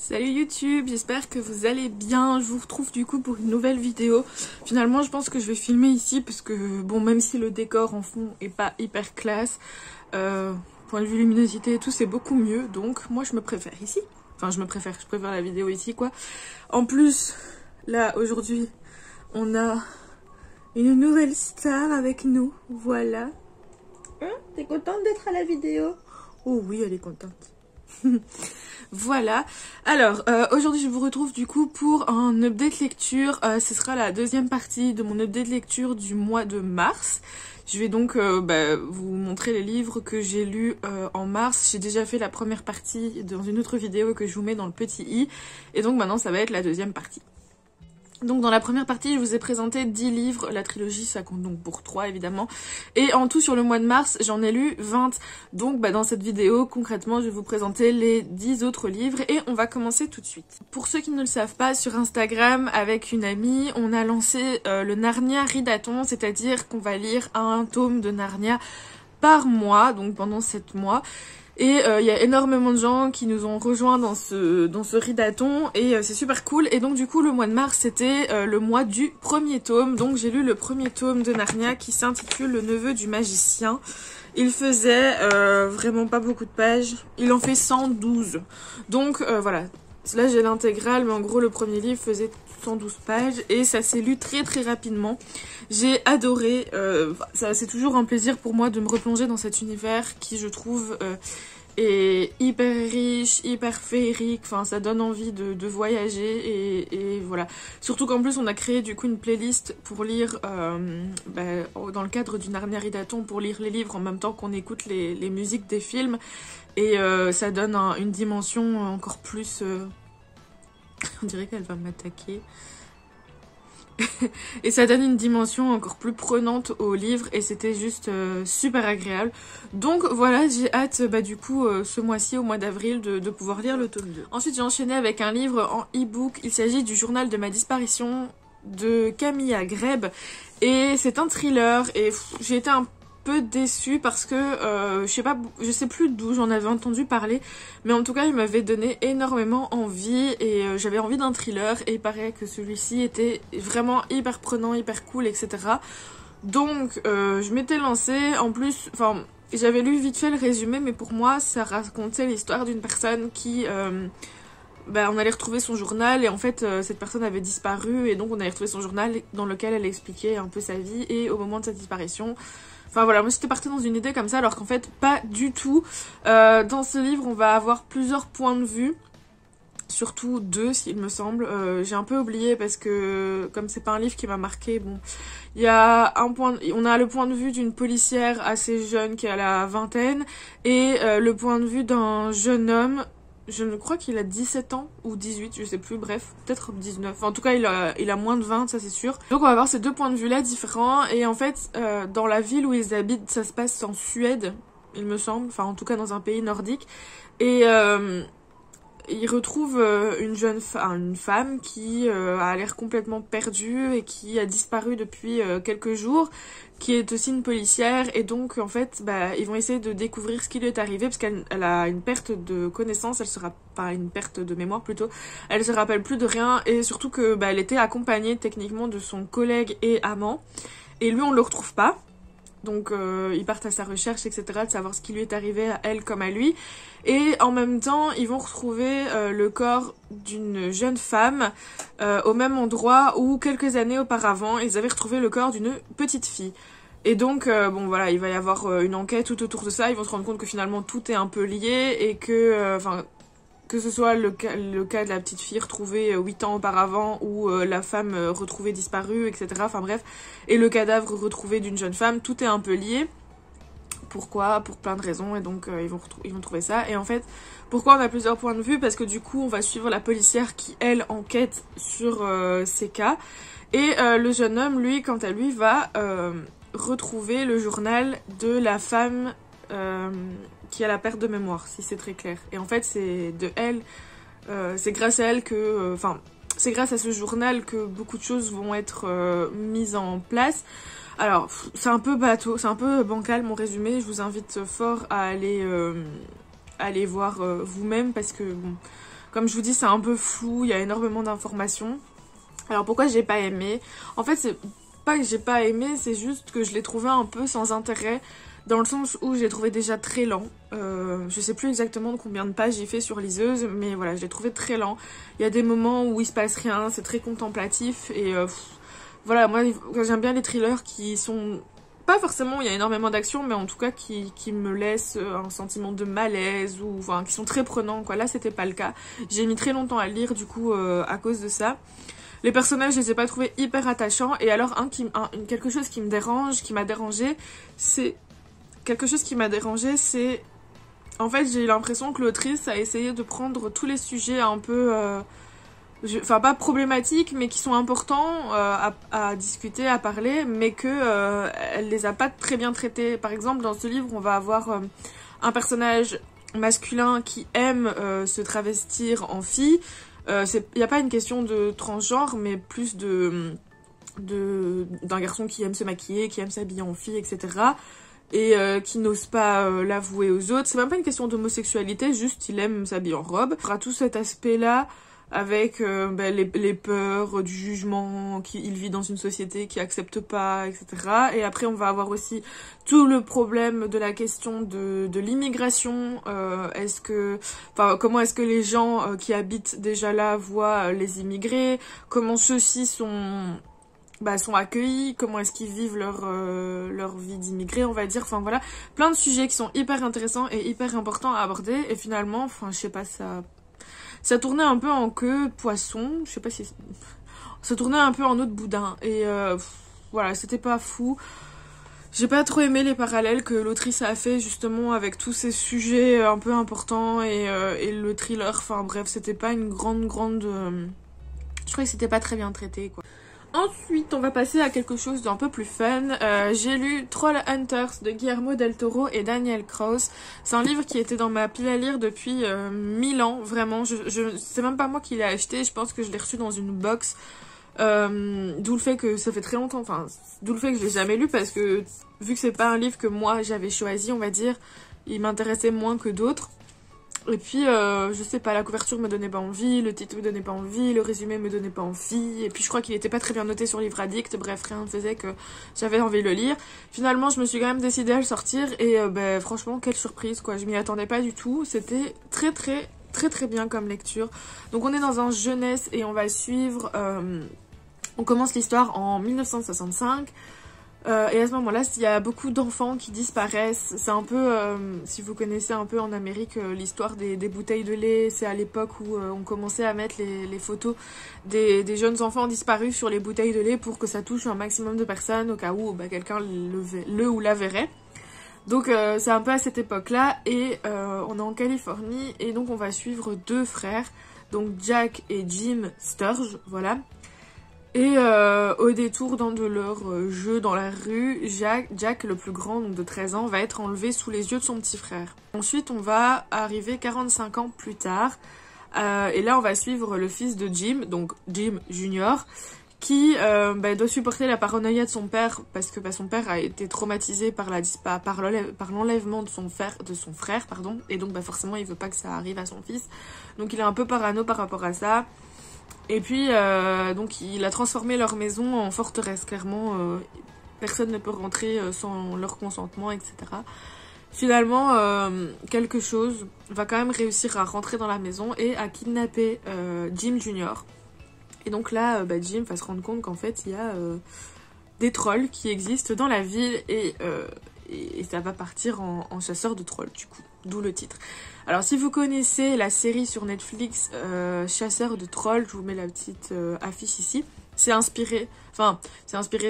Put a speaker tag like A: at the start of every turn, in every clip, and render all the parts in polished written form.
A: Salut YouTube, j'espère que vous allez bien. Je vous retrouve du coup pour une nouvelle vidéo. Finalement je pense que je vais filmer ici parce que bon, même si le décor en fond est pas hyper classe, point de vue luminosité et tout c'est beaucoup mieux, donc moi je me préfère ici. Enfin je préfère la vidéo ici quoi. En plus là aujourd'hui on a une nouvelle star avec nous, voilà. Hein, t'es contente d'être à la vidéo? Oh oui, elle est contente. Voilà, alors aujourd'hui je vous retrouve du coup pour un update lecture. Ce sera la deuxième partie de mon update lecture du mois de mars. Je vais donc vous montrer les livres que j'ai lus en mars. J'ai déjà fait la première partie dans une autre vidéo que je vous mets dans le petit i. Et donc maintenant ça va être la deuxième partie. Donc dans la première partie, je vous ai présenté 10 livres, la trilogie ça compte donc pour 3 évidemment. Et en tout sur le mois de mars, j'en ai lu 20. Donc dans cette vidéo, concrètement, je vais vous présenter les 10 autres livres et on va commencer tout de suite. Pour ceux qui ne le savent pas, sur Instagram, avec une amie, on a lancé le Narnia Readathon, c'est-à-dire qu'on va lire un tome de Narnia par mois, donc pendant 7 mois. Et il y a énormément de gens qui nous ont rejoints dans ce readathon et c'est super cool. Et donc du coup le mois de mars c'était le mois du premier tome. Donc j'ai lu le premier tome de Narnia qui s'intitule Le Neveu du Magicien. Il faisait vraiment pas beaucoup de pages. Il en fait 112. Donc voilà. Là j'ai l'intégrale mais en gros le premier livre faisait 112 pages et ça s'est lu très très rapidement. J'ai adoré, c'est toujours un plaisir pour moi de me replonger dans cet univers qui je trouve est hyper riche, hyper féerique, enfin ça donne envie de voyager et voilà. Surtout qu'en plus on a créé du coup une playlist pour lire dans le cadre du Narnia Readathon pour lire les livres en même temps qu'on écoute les musiques des films et ça donne une dimension encore plus... on dirait qu'elle va m'attaquer. Et ça donne une dimension encore plus prenante au livre et c'était juste super agréable. Donc voilà, j'ai hâte du coup ce mois-ci, au mois d'avril, de pouvoir lire le tome 2. Ensuite j'ai enchaîné avec un livre en e-book. Il s'agit du journal de ma disparition de Camilla Greb et c'est un thriller et j'ai été un peu déçue parce que je sais plus d'où j'en avais entendu parler, mais en tout cas il m'avait donné énormément envie et j'avais envie d'un thriller et il paraît que celui-ci était vraiment hyper prenant, hyper cool, etc. Donc je m'étais lancée. En plus, enfin j'avais lu vite fait le résumé, mais pour moi ça racontait l'histoire d'une personne qui on allait retrouver son journal et en fait cette personne avait disparu et donc on allait retrouver son journal dans lequel elle expliquait un peu sa vie et au moment de sa disparition. Enfin voilà, moi j'étais partie dans une idée comme ça alors qu'en fait pas du tout. Dans ce livre on va avoir plusieurs points de vue, surtout 2 s'il me semble. J'ai un peu oublié parce que comme c'est pas un livre qui m'a marqué, bon, il y a on a le point de vue d'une policière assez jeune qui a la vingtaine et le point de vue d'un jeune homme. Je ne crois qu'il a 17 ans ou 18, je sais plus, bref, peut-être 19. Enfin, en tout cas, il a moins de 20, ça c'est sûr. Donc on va avoir ces 2 points de vue là différents. Et en fait, dans la ville où ils habitent, ça se passe en Suède, il me semble. Enfin, en tout cas dans un pays nordique. Et ils retrouvent une femme qui a l'air complètement perdue et qui a disparu depuis quelques jours, qui est aussi une policière et donc en fait ils vont essayer de découvrir ce qui lui est arrivé parce qu'elle a une perte de connaissance, une perte de mémoire plutôt, elle se rappelle plus de rien et surtout que elle était accompagnée techniquement de son collègue et amant et lui on le retrouve pas. Donc ils partent à sa recherche, etc., de savoir ce qui lui est arrivé à elle comme à lui. Et en même temps, ils vont retrouver le corps d'une jeune femme au même endroit où quelques années auparavant, ils avaient retrouvé le corps d'une petite fille. Et donc, bon voilà, il va y avoir une enquête tout autour de ça. Ils vont se rendre compte que finalement tout est un peu lié et que... que ce soit le cas de la petite fille retrouvée 8 ans auparavant ou la femme retrouvée disparue, etc. Enfin bref, et le cadavre retrouvé d'une jeune femme, tout est un peu lié. Pourquoi? Pour plein de raisons, et donc ils vont trouver ça. Et en fait, pourquoi on a plusieurs points de vue? Parce que du coup, on va suivre la policière qui, elle, enquête sur ces cas. Et le jeune homme, lui, quant à lui, va retrouver le journal de la femme... qui a la perte de mémoire, si c'est très clair. Et en fait, c'est de elle, c'est grâce à elle que... c'est grâce à ce journal que beaucoup de choses vont être mises en place. Alors, c'est un peu bateau, c'est un peu bancal mon résumé. Je vous invite fort à aller voir vous-même parce que, bon, Comme je vous dis, c'est un peu flou, il y a énormément d'informations. Alors pourquoi j'ai pas aimé? En fait, c'est pas que j'ai pas aimé, c'est juste que je l'ai trouvé un peu sans intérêt, dans le sens où je l'ai trouvé déjà très lent. Je sais plus exactement de combien de pages j'ai fait sur liseuse, mais voilà, je l'ai trouvé très lent. Il y a des moments où il se passe rien, c'est très contemplatif, et voilà, moi j'aime bien les thrillers qui sont... Pas forcément, il y a énormément d'action, mais en tout cas qui me laissent un sentiment de malaise, ou enfin, qui sont très prenants, quoi. Là, c'était pas le cas. J'ai mis très longtemps à le lire, du coup, à cause de ça. Les personnages, je les ai pas trouvés hyper attachants. Et alors, quelque chose qui me dérange, qui m'a dérangé, c'est... Quelque chose qui m'a dérangé, c'est... En fait, j'ai eu l'impression que l'autrice a essayé de prendre tous les sujets un peu... Enfin, pas problématiques, mais qui sont importants à discuter, à parler, mais que elle les a pas très bien traités. Par exemple, dans ce livre, on va avoir un personnage masculin qui aime se travestir en fille. Il n'y a pas une question de transgenre, mais plus d'un garçon qui aime se maquiller, qui aime s'habiller en fille, etc. Et qui n'ose pas l'avouer aux autres. C'est même pas une question d'homosexualité, juste il aime s'habiller en robe. Il y aura tout cet aspect-là avec les peurs du jugement, il vit dans une société qui accepte pas, etc. Et après on va avoir aussi tout le problème de la question de l'immigration. Comment est-ce que les gens qui habitent déjà là voient les immigrés, comment ceux-ci sont accueillis, comment est-ce qu'ils vivent leur vie d'immigrés, on va dire. Enfin voilà, plein de sujets qui sont hyper intéressants et hyper importants à aborder. Et finalement, enfin je sais pas, ça tournait un peu en queue poisson, je sais pas si... Ça tournait un peu en eau de boudin, et voilà, c'était pas fou. J'ai pas trop aimé les parallèles que l'autrice a fait justement avec tous ces sujets un peu importants et le thriller, enfin bref, c'était pas une grande... Je trouvais que c'était pas très bien traité, quoi. Ensuite, on va passer à quelque chose d'un peu plus fun. J'ai lu Trollhunters de Guillermo del Toro et Daniel Kraus. C'est un livre qui était dans ma pile à lire depuis 1000 ans, vraiment. C'est même pas moi qui l'ai acheté, je pense que je l'ai reçu dans une box. D'où le fait que ça fait très longtemps, enfin, d'où le fait que je l'ai jamais lu, parce que vu que c'est pas un livre que moi j'avais choisi, on va dire, il m'intéressait moins que d'autres. Et puis, je sais pas, la couverture me donnait pas envie, le titre me donnait pas envie, le résumé me donnait pas envie, et puis je crois qu'il était pas très bien noté sur Livre Addict, bref, rien ne faisait que j'avais envie de le lire. Finalement, je me suis quand même décidée à le sortir, et franchement, quelle surprise, quoi, je m'y attendais pas du tout, c'était très bien comme lecture. Donc on est dans un jeunesse, et on va suivre, on commence l'histoire en 1965, et à ce moment-là, il y a beaucoup d'enfants qui disparaissent. C'est un peu, si vous connaissez un peu en Amérique l'histoire des bouteilles de lait, c'est à l'époque où on commençait à mettre les photos des jeunes enfants disparus sur les bouteilles de lait pour que ça touche un maximum de personnes au cas où quelqu'un le ou la verrait. Donc c'est un peu à cette époque-là, et on est en Californie, et donc on va suivre deux frères, donc Jack et Jim Sturge, voilà. Et au détour d'un de leurs jeux dans la rue, Jack, le plus grand, donc de 13 ans, va être enlevé sous les yeux de son petit frère. Ensuite, on va arriver 45 ans plus tard, et là on va suivre le fils de Jim, donc Jim Junior, qui doit supporter la paranoïa de son père, parce que son père a été traumatisé par l'enlèvement de son frère, et donc forcément il veut pas que ça arrive à son fils, donc il est un peu parano par rapport à ça. Et puis, donc, il a transformé leur maison en forteresse, clairement. Personne ne peut rentrer sans leur consentement, etc. Finalement, quelque chose va quand même réussir à rentrer dans la maison et à kidnapper Jim Junior. Et donc là, Jim va se rendre compte qu'en fait, il y a des trolls qui existent dans la ville, et ça va partir en chasseur de trolls, du coup. D'où le titre. Alors si vous connaissez la série sur Netflix Chasseur de trolls, je vous mets la petite affiche ici. C'est inspiré,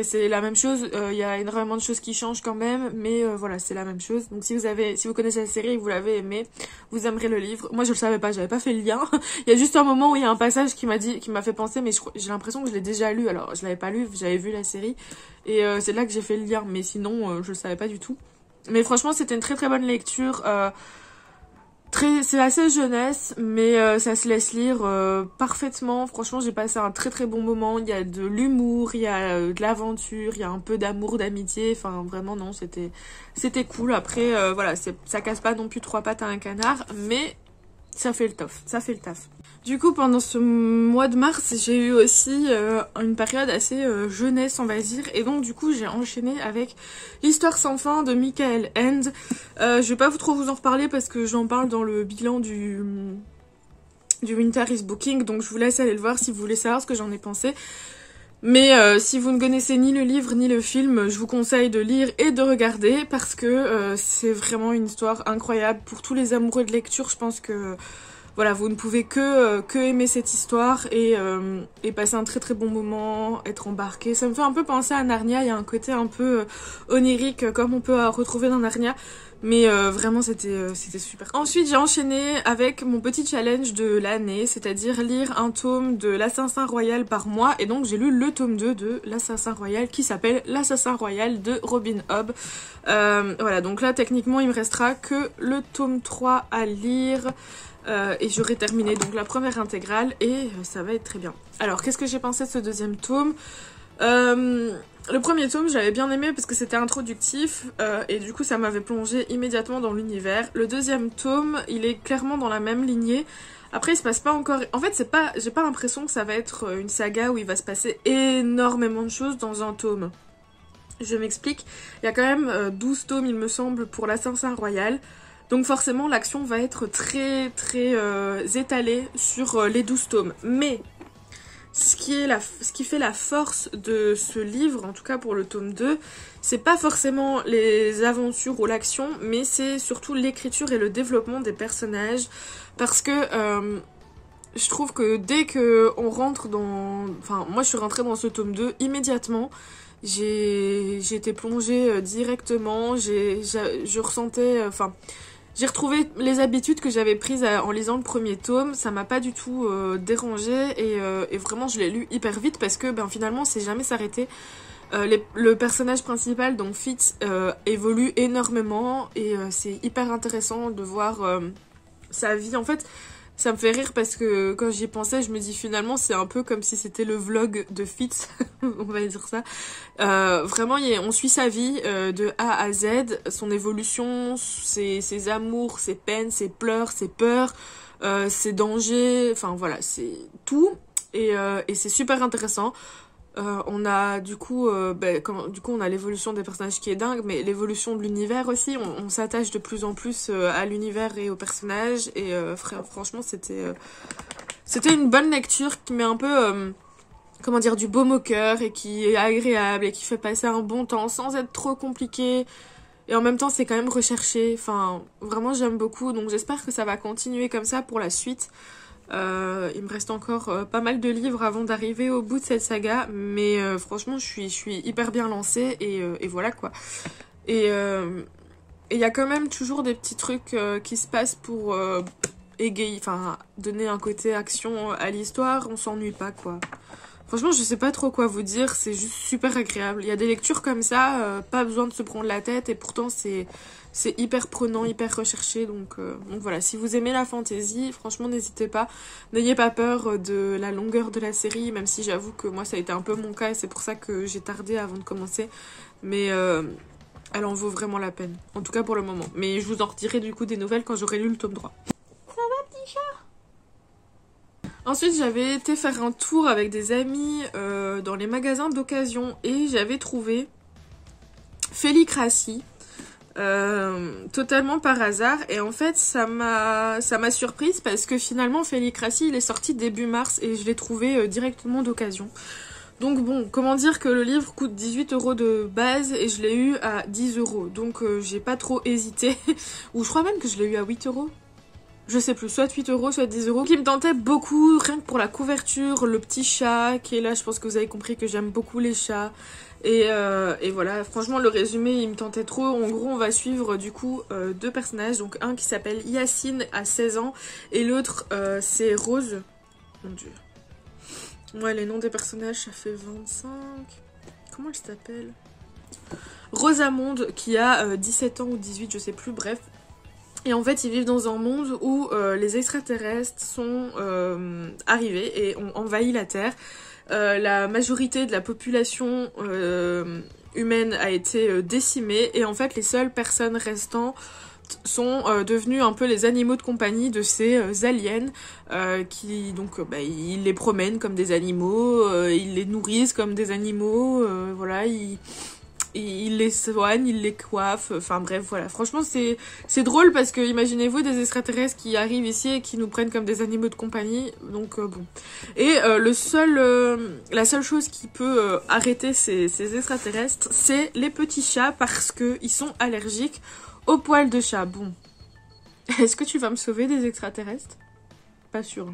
A: c'est la même chose, il y a énormément de choses qui changent quand même, mais voilà, c'est la même chose. Donc si vous connaissez la série et que vous l'avez aimé, vous aimerez le livre. Moi je le savais pas, j'avais pas fait le lien. Il y a juste un moment où il y a un passage qui m'a fait penser, mais j'ai l'impression que je l'ai déjà lu. Alors je l'avais pas lu, j'avais vu la série, et c'est là que j'ai fait le lien, mais sinon je le savais pas du tout. Mais franchement c'était une très bonne lecture. C'est assez jeunesse, mais ça se laisse lire parfaitement. Franchement, j'ai passé un très bon moment. Il y a de l'humour, il y a de l'aventure, il y a un peu d'amour, d'amitié. Enfin, vraiment, non, c'était cool. Après, voilà, ça casse pas non plus trois pattes à un canard, mais ça fait le taf. Du coup, pendant ce mois de mars, j'ai eu aussi une période assez jeunesse, on va dire. Et donc, du coup, j'ai enchaîné avec l'histoire sans fin de Michael Ende. Je vais pas trop vous en reparler parce que j'en parle dans le bilan du Winter is Booking. Donc, je vous laisse aller le voir si vous voulez savoir ce que j'en ai pensé. Mais si vous ne connaissez ni le livre ni le film, je vous conseille de lire et de regarder parce que c'est vraiment une histoire incroyable. Pour tous les amoureux de lecture, je pense que voilà, vous ne pouvez que aimer cette histoire et passer un très très bon moment, être embarqué. Ça me fait un peu penser à Narnia, il y a un côté un peu onirique comme on peut retrouver dans Narnia. Mais vraiment c'était super. Ensuite j'ai enchaîné avec mon petit challenge de l'année, c'est-à-dire lire un tome de l'Assassin Royal par mois. Et donc j'ai lu le tome 2 de l'Assassin Royal qui s'appelle l'Assassin Royal de Robin Hobb. Voilà, donc là techniquement il me restera que le tome 3 à lire. Et j'aurai terminé donc la première intégrale et ça va être très bien. Alors qu'est-ce que j'ai pensé de ce deuxième tome? Le premier tome j'avais bien aimé parce que c'était introductif et du coup ça m'avait plongé immédiatement dans l'univers. Le deuxième tome il est clairement dans la même lignée. Après il se passe pas encore... En fait j'ai pas l'impression que ça va être une saga où il va se passer énormément de choses dans un tome. Je m'explique, il y a quand même 12 tomes il me semble pour l'Assassin Royal. Donc forcément l'action va être très très étalée sur les 12 tomes. Mais ce qui fait la force de ce livre, en tout cas pour le tome 2, c'est pas forcément les aventures ou l'action, mais c'est surtout l'écriture et le développement des personnages. Parce que je trouve que dès qu'on rentre dans... Enfin moi je suis rentrée dans ce tome 2 immédiatement. J'ai été plongée directement, je ressentais... Enfin... J'ai retrouvé les habitudes que j'avais prises en lisant le premier tome, ça m'a pas du tout dérangé et vraiment je l'ai lu hyper vite parce que finalement c'est jamais s'arrêté. Le personnage principal, donc Fitz, évolue énormément et c'est hyper intéressant de voir sa vie. En fait, ça me fait rire parce que quand j'y pensais, je me dis finalement c'est un peu comme si c'était le vlog de Fitz, on va dire ça. Vraiment, on suit sa vie de A à Z, son évolution, ses amours, ses peines, ses pleurs, ses peurs, ses dangers, enfin voilà, c'est tout. Et c'est super intéressant. On a du coup on a l'évolution des personnages qui est dingue, mais l'évolution de l'univers aussi, on s'attache de plus en plus à l'univers et aux personnages et franchement c'était une bonne lecture qui met un peu comment dire, du baume au cœur et qui est agréable et qui fait passer un bon temps sans être trop compliqué et en même temps c'est quand même recherché. Enfin vraiment j'aime beaucoup, donc j'espère que ça va continuer comme ça pour la suite. Il me reste encore pas mal de livres avant d'arriver au bout de cette saga, mais franchement je suis hyper bien lancée et voilà quoi. Et il y a quand même toujours des petits trucs qui se passent pour égayer, enfin donner un côté action à l'histoire, on s'ennuie pas quoi. Franchement je sais pas trop quoi vous dire, c'est juste super agréable. Il y a des lectures comme ça, pas besoin de se prendre la tête et pourtant c'est hyper prenant, hyper recherché, donc voilà, si vous aimez la fantasy, franchement n'hésitez pas, n'ayez pas peur de la longueur de la série, même si j'avoue que moi ça a été un peu mon cas et c'est pour ça que j'ai tardé avant de commencer, mais elle en vaut vraiment la peine, en tout cas pour le moment, mais je vous en redirai du coup des nouvelles quand j'aurai lu le tome 3. Ça va petit chat? Ensuite j'avais été faire un tour avec des amis dans les magasins d'occasion et j'avais trouvé Félicratie. Totalement par hasard et en fait ça m'a surprise parce que finalement Félicratie il est sorti début mars et je l'ai trouvé directement d'occasion. Donc bon, comment dire que le livre coûte 18 € de base et je l'ai eu à 10 €, donc j'ai pas trop hésité. Ou je crois même que je l'ai eu à 8 €. Je sais plus, soit 8 €, soit 10 €, qui me tentait beaucoup, rien que pour la couverture, le petit chat qui est là, je pense que vous avez compris que j'aime beaucoup les chats. Et voilà, franchement le résumé il me tentait trop. En gros on va suivre du coup deux personnages, donc un qui s'appelle Yacine à 16 ans et l'autre c'est Rose. Mon dieu. Ouais, les noms des personnages ça fait 25... Comment elle s'appelle? Rosamonde qui a 17 ans ou 18, je sais plus, bref. Et en fait ils vivent dans un monde où les extraterrestres sont arrivés et ont envahi la Terre. La majorité de la population humaine a été décimée et en fait les seules personnes restant sont devenus un peu les animaux de compagnie de ces aliens qui donc ils les promènent comme des animaux, ils les nourrissent comme des animaux, voilà, ils les soignent, ils les coiffent, enfin bref, voilà. Franchement, c'est drôle parce que imaginez-vous des extraterrestres qui arrivent ici et qui nous prennent comme des animaux de compagnie, donc bon. Et la seule chose qui peut arrêter ces extraterrestres, c'est les petits chats parce que ils sont allergiques aux poils de chat. Bon, est-ce que tu vas me sauver des extraterrestres? Pas sûr.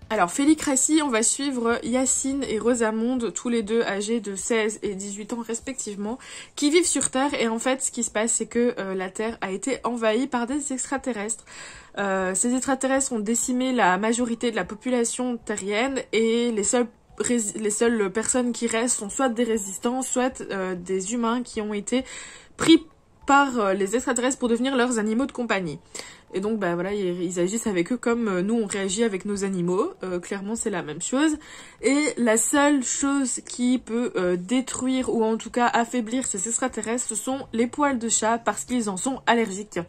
A: Alors, Félicratie, on va suivre Yacine et Rosamonde, tous les deux âgés de 16 et 18 ans respectivement, qui vivent sur Terre. Et en fait, ce qui se passe, c'est que la Terre a été envahie par des extraterrestres. Ces extraterrestres ont décimé la majorité de la population terrienne et les seules personnes qui restent sont soit des résistants, soit des humains qui ont été pris par les extraterrestres pour devenir leurs animaux de compagnie. Et donc bah voilà, ils agissent avec eux comme nous on réagit avec nos animaux, clairement c'est la même chose. Et la seule chose qui peut détruire ou en tout cas affaiblir ces extraterrestres, ce sont les poils de chat parce qu'ils en sont allergiques.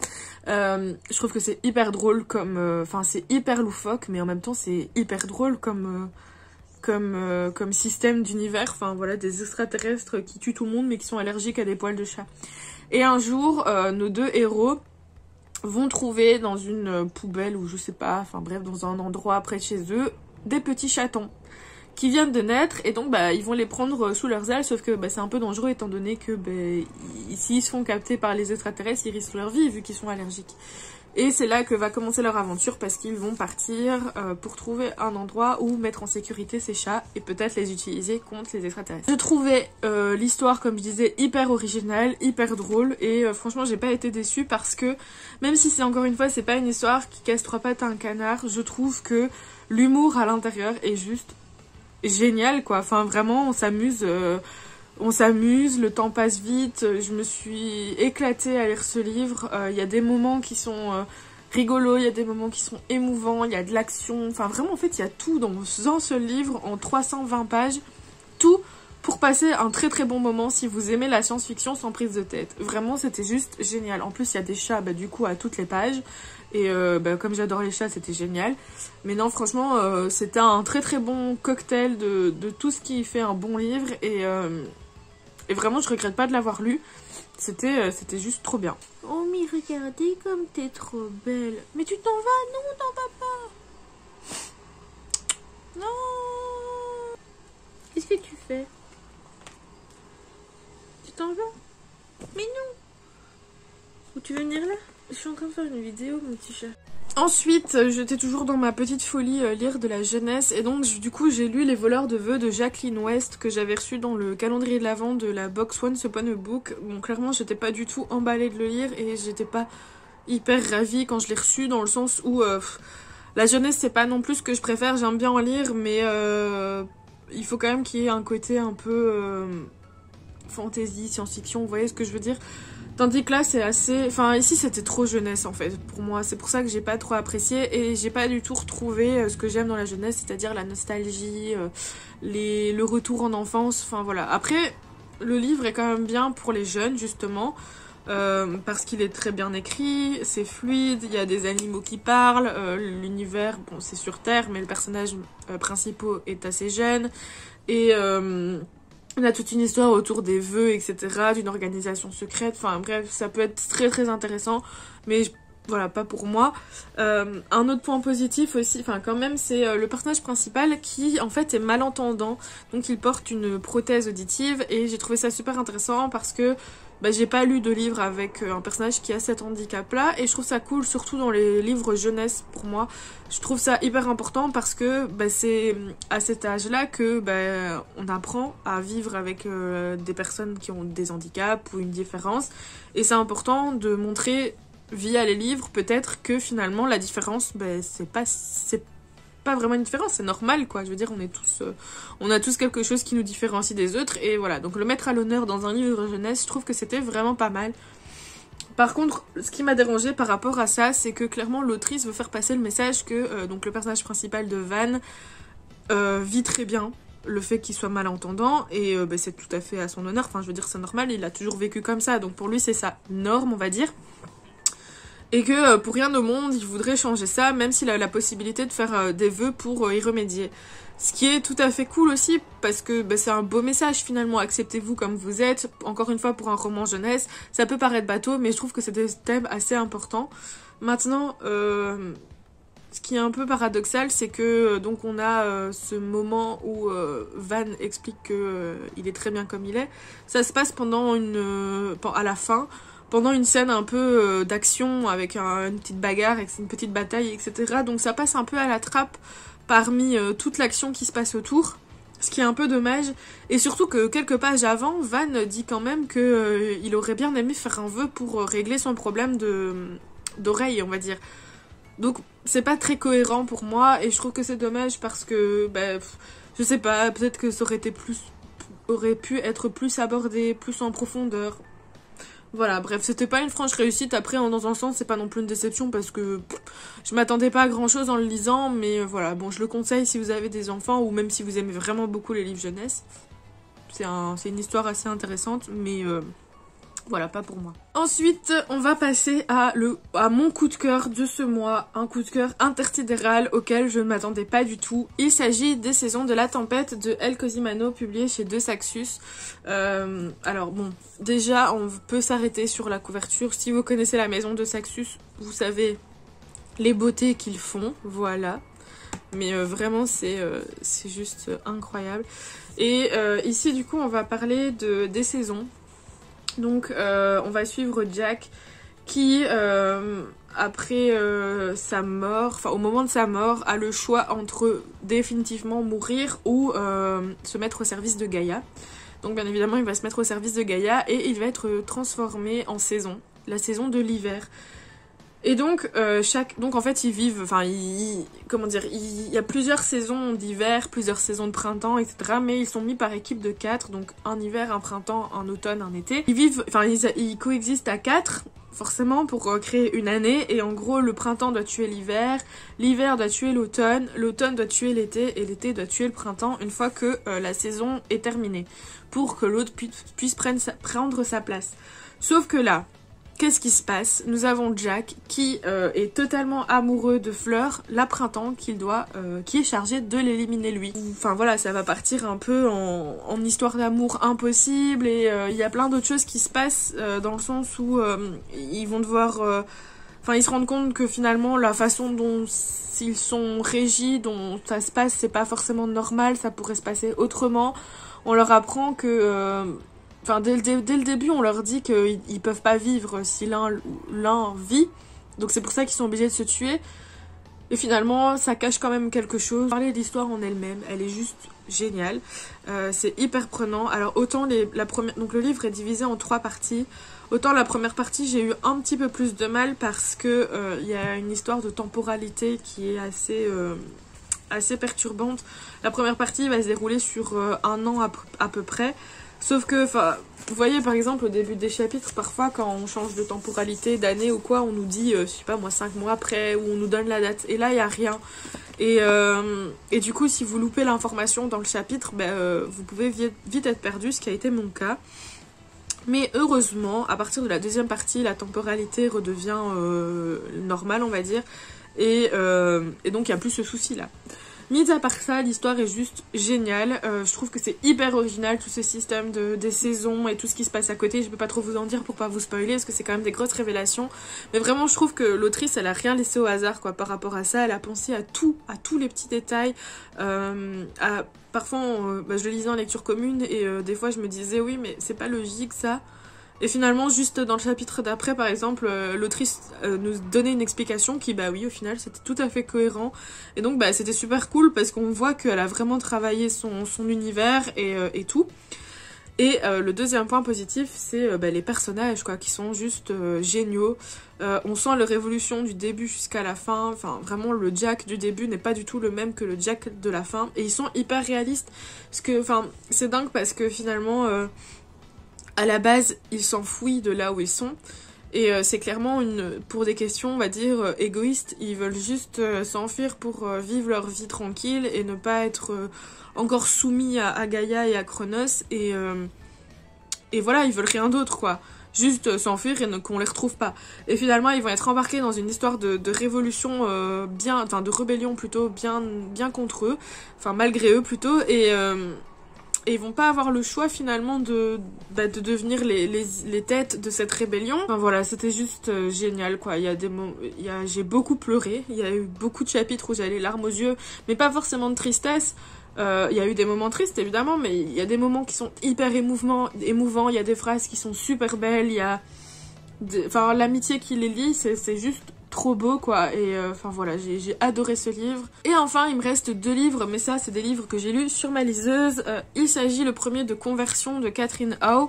A: Je trouve que c'est hyper drôle comme... Enfin c'est hyper loufoque mais en même temps c'est hyper drôle comme système d'univers. Enfin voilà, des extraterrestres qui tuent tout le monde mais qui sont allergiques à des poils de chat. Et un jour, nos deux héros vont trouver dans une poubelle ou je sais pas, enfin bref, dans un endroit près de chez eux, des petits chatons qui viennent de naître et donc bah ils vont les prendre sous leurs ailes, sauf que bah, c'est un peu dangereux étant donné que bah, s'ils se font capter par les extraterrestres, ils risquent leur vie vu qu'ils sont allergiques. Et c'est là que va commencer leur aventure parce qu'ils vont partir pour trouver un endroit où mettre en sécurité ces chats et peut-être les utiliser contre les extraterrestres. Je trouvais l'histoire, comme je disais, hyper originale, hyper drôle et franchement j'ai pas été déçue parce que même si c'est encore une fois c'est pas une histoire qui casse trois pattes à un canard, je trouve que l'humour à l'intérieur est juste génial quoi. Enfin vraiment on s'amuse... le temps passe vite, je me suis éclatée à lire ce livre, il y a des moments qui sont rigolos, il y a des moments qui sont émouvants, il y a de l'action, enfin vraiment en fait il y a tout dans un seul livre en 320 pages, tout pour passer un très très bon moment si vous aimez la science-fiction sans prise de tête. Vraiment c'était juste génial, en plus il y a des chats bah, du coup à toutes les pages, et bah, comme j'adore les chats c'était génial. Mais non franchement c'était un très très bon cocktail de tout ce qui fait un bon livre et vraiment, je regrette pas de l'avoir lu. C'était juste trop bien. Oh, mais regardez comme t'es trop belle. Mais tu t'en vas? Non, t'en vas pas. Non. Qu'est-ce que tu fais? Tu t'en vas? Mais non. Ou tu veux venir là? Je suis en train de faire une vidéo, mon petit chat. Ensuite, j'étais toujours dans ma petite folie lire de la jeunesse et donc du coup j'ai lu Les voleurs de vœux de Jacqueline West que j'avais reçu dans le calendrier de l'Avent de la box Once Upon a Book. Bon clairement j'étais pas du tout emballée de le lire et j'étais pas hyper ravie quand je l'ai reçu dans le sens où la jeunesse c'est pas non plus ce que je préfère, j'aime bien en lire mais il faut quand même qu'il y ait un côté un peu fantasy, science-fiction, vous voyez ce que je veux dire? Tandis que là c'est assez... Enfin ici c'était trop jeunesse en fait pour moi, c'est pour ça que j'ai pas trop apprécié et j'ai pas du tout retrouvé ce que j'aime dans la jeunesse, c'est-à-dire la nostalgie, le retour en enfance, enfin voilà. Après le livre est quand même bien pour les jeunes justement, parce qu'il est très bien écrit, c'est fluide, il y a des animaux qui parlent, l'univers, bon c'est sur Terre mais le personnage principal est assez jeune et... on a toute une histoire autour des vœux, etc., d'une organisation secrète, enfin bref, ça peut être très très intéressant, mais voilà, pas pour moi. Un autre point positif aussi, enfin quand même, c'est le personnage principal qui en fait est malentendant, donc il porte une prothèse auditive, et j'ai trouvé ça super intéressant parce que bah, j'ai pas lu de livre avec un personnage qui a cet handicap-là, et je trouve ça cool, surtout dans les livres jeunesse pour moi. Je trouve ça hyper important parce que bah, c'est à cet âge-là que bah, on apprend à vivre avec des personnes qui ont des handicaps ou une différence, et c'est important de montrer via les livres peut-être que finalement la différence, bah, c'est pas vraiment une différence, c'est normal quoi, je veux dire on a tous quelque chose qui nous différencie des autres et voilà, donc le mettre à l'honneur dans un livre jeunesse, je trouve que c'était vraiment pas mal. Par contre, ce qui m'a dérangé par rapport à ça, c'est que clairement l'autrice veut faire passer le message que donc le personnage principal de Van vit très bien, le fait qu'il soit malentendant, et c'est tout à fait à son honneur, enfin je veux dire c'est normal, il a toujours vécu comme ça, donc pour lui c'est sa norme on va dire, et que pour rien au monde il voudrait changer ça, même s'il a la possibilité de faire des vœux pour y remédier. Ce qui est tout à fait cool aussi, parce que c'est un beau message finalement, acceptez-vous comme vous êtes, encore une fois pour un roman jeunesse, ça peut paraître bateau, mais je trouve que c'est des thèmes assez importants. Maintenant, ce qui est un peu paradoxal, c'est que donc on a ce moment où Van explique que il est très bien comme il est. Ça se passe pendant à la fin, pendant une scène un peu d'action avec une petite bagarre, une petite bataille, etc. Donc ça passe un peu à la trappe parmi toute l'action qui se passe autour, ce qui est un peu dommage. Et surtout que quelques pages avant, Van dit quand même que il aurait bien aimé faire un vœu pour régler son problème d'oreille, on va dire. Donc c'est pas très cohérent pour moi, et je trouve que c'est dommage parce que je sais pas, peut-être que ça aurait pu être plus abordé, plus en profondeur. Voilà, bref, c'était pas une franche réussite. Après, dans un sens, c'est pas non plus une déception parce que je m'attendais pas à grand chose en le lisant, mais voilà, bon, je le conseille si vous avez des enfants ou même si vous aimez vraiment beaucoup les livres jeunesse. C'est une histoire assez intéressante, mais voilà, pas pour moi. Ensuite, on va passer à mon coup de cœur de ce mois, un coup de cœur intersidéral auquel je ne m'attendais pas du tout. Il s'agit des Saisons de la Tempête de El Cosimano, publié chez De Saxus. Alors bon, déjà, on peut s'arrêter sur la couverture. Si vous connaissez la maison de Saxus, vous savez les beautés qu'ils font, voilà. Mais vraiment, c'est juste incroyable. Et ici, du coup, on va parler des saisons. Donc on va suivre Jack qui après sa mort, enfin au moment de sa mort, a le choix entre définitivement mourir ou se mettre au service de Gaïa. Donc bien évidemment il va se mettre au service de Gaïa et il va être transformé en saison, la saison de l'hiver. Et donc, donc en fait, ils vivent, enfin, comment dire, il y a plusieurs saisons d'hiver, plusieurs saisons de printemps, etc. Mais ils sont mis par équipe de 4, donc un hiver, un printemps, un automne, un été. Ils vivent, enfin, ils coexistent à 4, forcément, pour créer une année. Et en gros, le printemps doit tuer l'hiver, l'hiver doit tuer l'automne, l'automne doit tuer l'été, et l'été doit tuer le printemps une fois que la saison est terminée, pour que l'autre puisse prendre sa place. Sauf que là, qu'est-ce qui se passe? Nous avons Jack qui est totalement amoureux de Fleur, la printemps, qui est chargé de l'éliminer lui. Enfin voilà, ça va partir un peu en histoire d'amour impossible, et il y a plein d'autres choses qui se passent dans le sens où ils vont devoir... Enfin, ils se rendent compte que finalement, la façon dont ils sont régis, dont ça se passe, c'est pas forcément normal, ça pourrait se passer autrement. On leur apprend que... Enfin, dès le début, on leur dit qu'ils peuvent pas vivre si l'un vit. Donc c'est pour ça qu'ils sont obligés de se tuer. Et finalement, ça cache quand même quelque chose. Parler de l'histoire en elle-même, elle est juste géniale. C'est hyper prenant. Alors autant donc le livre est divisé en 3 parties. Autant la première partie, j'ai eu un petit peu plus de mal parce que il y a une histoire de temporalité qui est assez perturbante. La première partie va se dérouler sur 1 an à peu près. Sauf que, vous voyez par exemple au début des chapitres, parfois quand on change de temporalité, d'année ou quoi, on nous dit, je sais pas moi, 5 mois après, ou on nous donne la date. Et là, il n'y a rien. Et du coup, si vous loupez l'information dans le chapitre, vous pouvez vite être perdu, ce qui a été mon cas. Mais heureusement, à partir de la deuxième partie, la temporalité redevient normale, on va dire. Et donc, il n'y a plus ce souci-là. Mis à part ça, l'histoire est juste géniale. Je trouve que c'est hyper original, tout ce système des saisons et tout ce qui se passe à côté. Je peux pas trop vous en dire pour pas vous spoiler, parce que c'est quand même des grosses révélations. Mais vraiment, je trouve que l'autrice, elle a rien laissé au hasard, quoi. Par rapport à ça, elle a pensé à tous les petits détails. Parfois, je le lisais en lecture commune, et des fois, je me disais, oui, mais c'est pas logique, ça. Et finalement, juste dans le chapitre d'après, par exemple, l'autrice nous donnait une explication qui, oui, au final, c'était tout à fait cohérent. Et donc, c'était super cool parce qu'on voit qu'elle a vraiment travaillé son univers et tout. Et le deuxième point positif, c'est les personnages, quoi, qui sont juste géniaux. On sent leur évolution du début jusqu'à la fin. Enfin, vraiment, le Jack du début n'est pas du tout le même que le Jack de la fin. Et ils sont hyper réalistes. Parce que, c'est dingue parce que finalement... à la base, ils s'enfuient de là où ils sont. Et c'est clairement pour des questions, on va dire, égoïstes. Ils veulent juste s'enfuir pour vivre leur vie tranquille et ne pas être encore soumis à Gaïa et à Chronos. Et voilà, ils veulent rien d'autre, quoi. Juste s'enfuir et qu'on les retrouve pas. Et finalement, ils vont être embarqués dans une histoire de révolution de rébellion plutôt bien contre eux. Enfin, malgré eux plutôt. Et ils vont pas avoir le choix finalement de devenir les têtes de cette rébellion. Enfin voilà, c'était juste génial quoi. J'ai beaucoup pleuré, il y a eu beaucoup de chapitres où j'avais les larmes aux yeux, mais pas forcément de tristesse. Il y a eu des moments tristes évidemment, mais il y a des moments qui sont hyper émouvants, il y a des phrases qui sont super belles, il y a l'amitié qui les lie, c'est juste trop beau quoi. Et enfin voilà, j'ai adoré ce livre. Et enfin il me reste 2 livres, mais ça c'est des livres que j'ai lus sur ma liseuse. Il s'agit le premier de Conversion de Catherine Howe.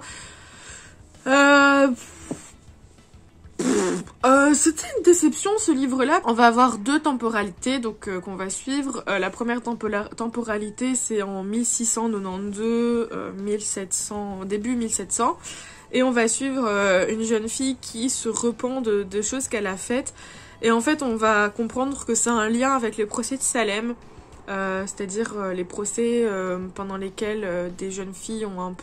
A: C'était une déception ce livre-là. On va avoir 2 temporalités donc qu'on va suivre. La première temporalité c'est en 1692, 1700, début 1700. Et on va suivre une jeune fille qui se repent de choses qu'elle a faites. Et en fait, on va comprendre que c'est un lien avec les procès de Salem. C'est-à-dire les procès pendant lesquels des jeunes filles ont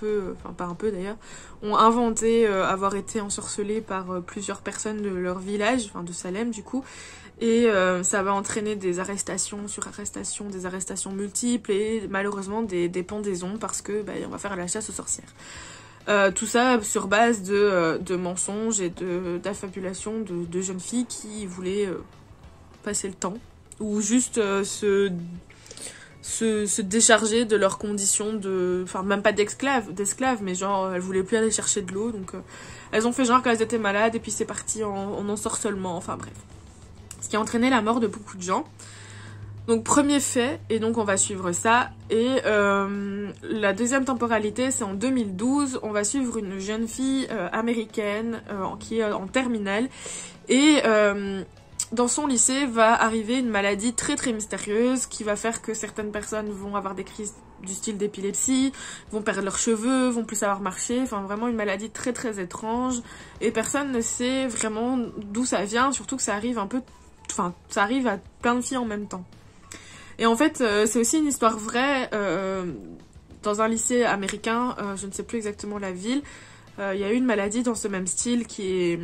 A: pas un peu d'ailleurs, ont inventé avoir été ensorcelées par plusieurs personnes de leur village, enfin de Salem du coup. Et ça va entraîner des arrestations sur arrestations, des arrestations multiples et malheureusement des pendaisons parce que on va faire la chasse aux sorcières. Tout ça sur base de mensonges et d'affabulations de jeunes filles qui voulaient passer le temps ou juste se décharger de leurs conditions enfin même pas d'esclaves, mais genre elles voulaient plus aller chercher de l'eau, donc elles ont fait genre qu'elles étaient malades et puis c'est parti en ensorcellement, enfin bref. Ce qui a entraîné la mort de beaucoup de gens. Donc premier fait, et donc on va suivre ça, et la deuxième temporalité c'est en 2012, on va suivre une jeune fille américaine qui est en terminale, et dans son lycée va arriver une maladie très très mystérieuse qui va faire que certaines personnes vont avoir des crises du style d'épilepsie, vont perdre leurs cheveux, vont plus savoir marcher, enfin vraiment une maladie très très étrange, et personne ne sait vraiment d'où ça vient, surtout que ça arrive ça arrive à plein de filles en même temps. Et en fait, c'est aussi une histoire vraie dans un lycée américain, je ne sais plus exactement la ville, il y a eu une maladie dans ce même style qui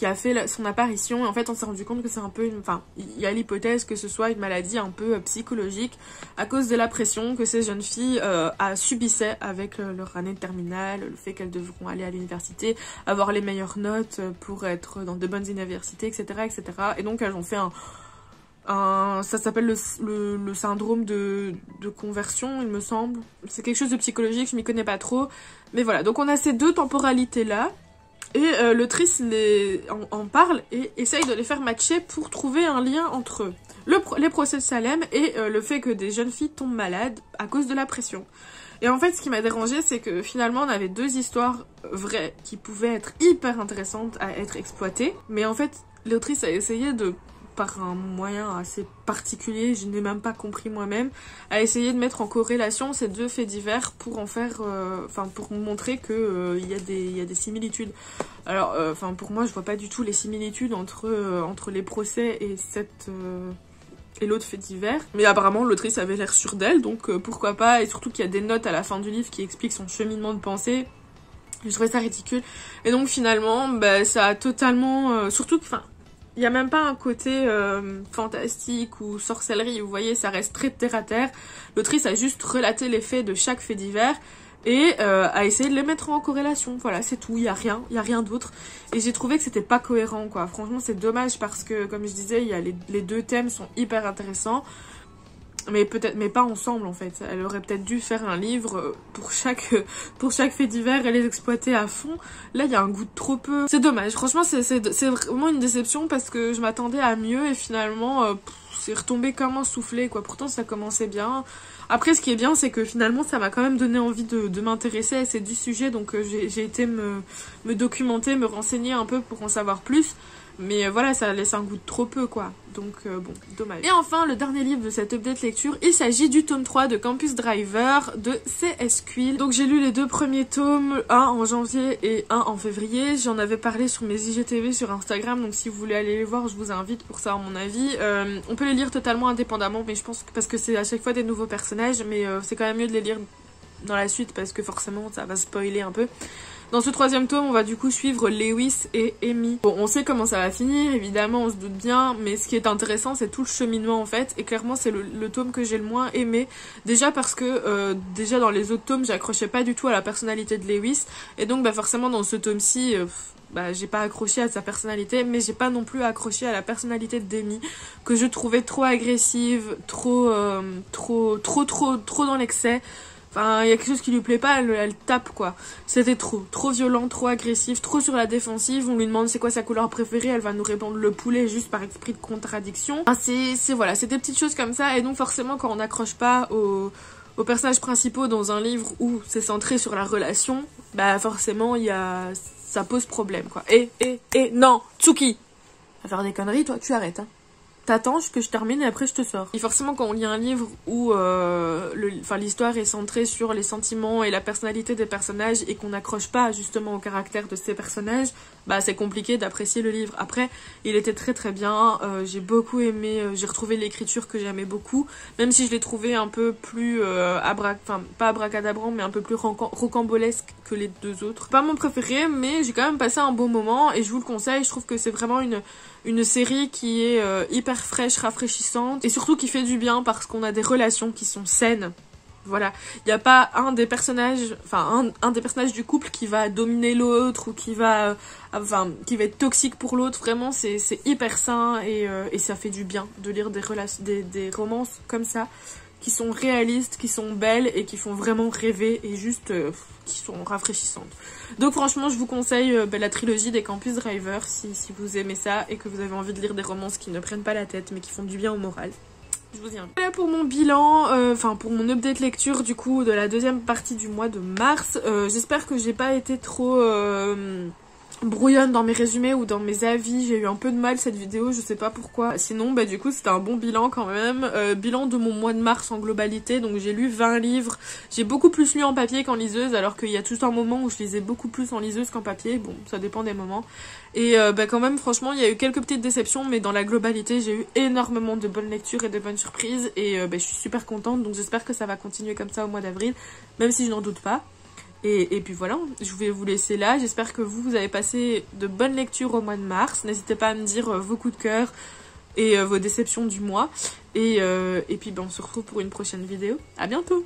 A: a fait son apparition, et en fait on s'est rendu compte que c'est un peu il y a l'hypothèse que ce soit une maladie un peu psychologique à cause de la pression que ces jeunes filles subissaient avec leur année de terminale, le fait qu'elles devront aller à l'université, avoir les meilleures notes pour être dans de bonnes universités, etc. etc. Et donc elles ont fait ça s'appelle le syndrome de conversion, il me semble. C'est quelque chose de psychologique, je m'y connais pas trop. Mais voilà, donc on a ces 2 temporalités-là. Et l'autrice en parle et essaye de les faire matcher pour trouver un lien entre eux. Les procès de Salem et le fait que des jeunes filles tombent malades à cause de la pression. Et en fait, ce qui m'a dérangée, c'est que finalement, on avait 2 histoires vraies qui pouvaient être hyper intéressantes à être exploitées. Mais en fait, l'autrice a essayé par un moyen assez particulier, je n'ai même pas compris moi-même, à essayer de mettre en corrélation ces 2 faits divers pour en faire, pour montrer que il y a des similitudes. Alors, pour moi, je vois pas du tout les similitudes entre les procès et l'autre fait divers. Mais apparemment, l'autrice avait l'air sûre d'elle, donc pourquoi pas, et surtout qu'il y a des notes à la fin du livre qui expliquent son cheminement de pensée. Je trouvais ça ridicule. Et donc finalement, ça a totalement... surtout que, il n'y a même pas un côté fantastique ou sorcellerie, vous voyez, ça reste très terre à terre. L'autrice a juste relaté les faits de chaque fait divers et a essayé de les mettre en corrélation. Voilà, c'est tout, il y a rien d'autre. Et j'ai trouvé que c'était pas cohérent, quoi. Franchement, c'est dommage parce que, comme je disais, les 2 thèmes sont hyper intéressants. Mais pas ensemble en fait. Elle aurait peut-être dû faire un livre pour chaque fait divers et les exploiter à fond. Là, il y a un goût de trop peu. C'est dommage. Franchement, c'est vraiment une déception parce que je m'attendais à mieux et finalement, c'est retombé comme un soufflé, quoi. Pourtant, ça commençait bien. Après, ce qui est bien, c'est que finalement, ça m'a quand même donné envie de m'intéresser à ces 10 sujets. Donc, j'ai été me documenter, me renseigner un peu pour en savoir plus. Mais voilà, ça laisse un goût de trop peu quoi. Donc bon, dommage. Et enfin, le dernier livre de cette update lecture, il s'agit du tome 3 de Campus Driver de C.S. Quill. Donc j'ai lu les 2 premiers tomes, un en janvier et un en février. J'en avais parlé sur mes IGTV sur Instagram, donc si vous voulez aller les voir, je vous invite pour savoir mon avis. On peut les lire totalement indépendamment, mais je pense que parce que c'est à chaque fois des nouveaux personnages, mais c'est quand même mieux de les lire dans la suite parce que forcément ça va spoiler un peu. Dans ce 3e tome, on va du coup suivre Lewis et Amy. Bon, on sait comment ça va finir, évidemment, on se doute bien, mais ce qui est intéressant, c'est tout le cheminement en fait, et clairement c'est le tome que j'ai le moins aimé, déjà parce que déjà dans les autres tomes, j'accrochais pas du tout à la personnalité de Lewis, et donc bah forcément dans ce tome-ci, j'ai pas accroché à sa personnalité, mais j'ai pas non plus accroché à la personnalité d'Amy, que je trouvais trop agressive, trop dans l'excès. Enfin, il y a quelque chose qui lui plaît pas, elle tape quoi. C'était trop violent, trop agressif, trop sur la défensive. On lui demande c'est quoi sa couleur préférée, elle va nous répondre le poulet juste par esprit de contradiction. Enfin, voilà, c'est des petites choses comme ça, et donc forcément quand on n'accroche pas aux personnages principaux dans un livre où c'est centré sur la relation, bah forcément ça pose problème quoi. Non, Tsuki, à faire des conneries toi, tu arrêtes hein. T'attends que je termine et après je te sors. Et forcément quand on lit un livre où l'histoire est centrée sur les sentiments et la personnalité des personnages et qu'on n'accroche pas justement au caractère de ces personnages, bah c'est compliqué d'apprécier le livre. Après, il était très bien, j'ai beaucoup aimé, j'ai retrouvé l'écriture que j'aimais beaucoup, même si je l'ai trouvé un peu plus pas abracadabrant, mais un peu plus rocambolesque que les 2 autres. Pas mon préféré, mais j'ai quand même passé un bon moment et je vous le conseille. Je trouve que c'est vraiment une série qui est hyper fraîche, rafraîchissante et surtout qui fait du bien parce qu'on a des relations qui sont saines. Voilà, il n'y a pas un des personnages du couple qui va dominer l'autre ou qui va être toxique pour l'autre. Vraiment, c'est hyper sain et ça fait du bien de lire des romances comme ça qui sont réalistes, qui sont belles et qui font vraiment rêver et juste qui sont rafraîchissantes. Donc franchement, je vous conseille la trilogie des Campus Driver si vous aimez ça et que vous avez envie de lire des romances qui ne prennent pas la tête mais qui font du bien au moral. Je vous y invite. Voilà pour mon bilan, pour mon update lecture du coup de la 2e partie du mois de mars. J'espère que j'ai pas été trop brouillonne dans mes résumés ou dans mes avis. J'ai eu un peu de mal cette vidéo, je sais pas pourquoi. Sinon du coup c'était un bon bilan quand même. Bilan de mon mois de mars en globalité. Donc j'ai lu 20 livres. J'ai beaucoup plus lu en papier qu'en liseuse, alors qu'il y a tout un moment où je lisais beaucoup plus en liseuse qu'en papier. Bon, ça dépend des moments. Et quand même franchement il y a eu quelques petites déceptions, mais dans la globalité j'ai eu énormément de bonnes lectures et de bonnes surprises. Et je suis super contente, donc j'espère que ça va continuer comme ça au mois d'avril, même si je n'en doute pas. Et puis voilà, je vais vous laisser là. J'espère que vous avez passé de bonnes lectures au mois de mars. N'hésitez pas à me dire vos coups de cœur et vos déceptions du mois. Et puis on se retrouve pour une prochaine vidéo. À bientôt!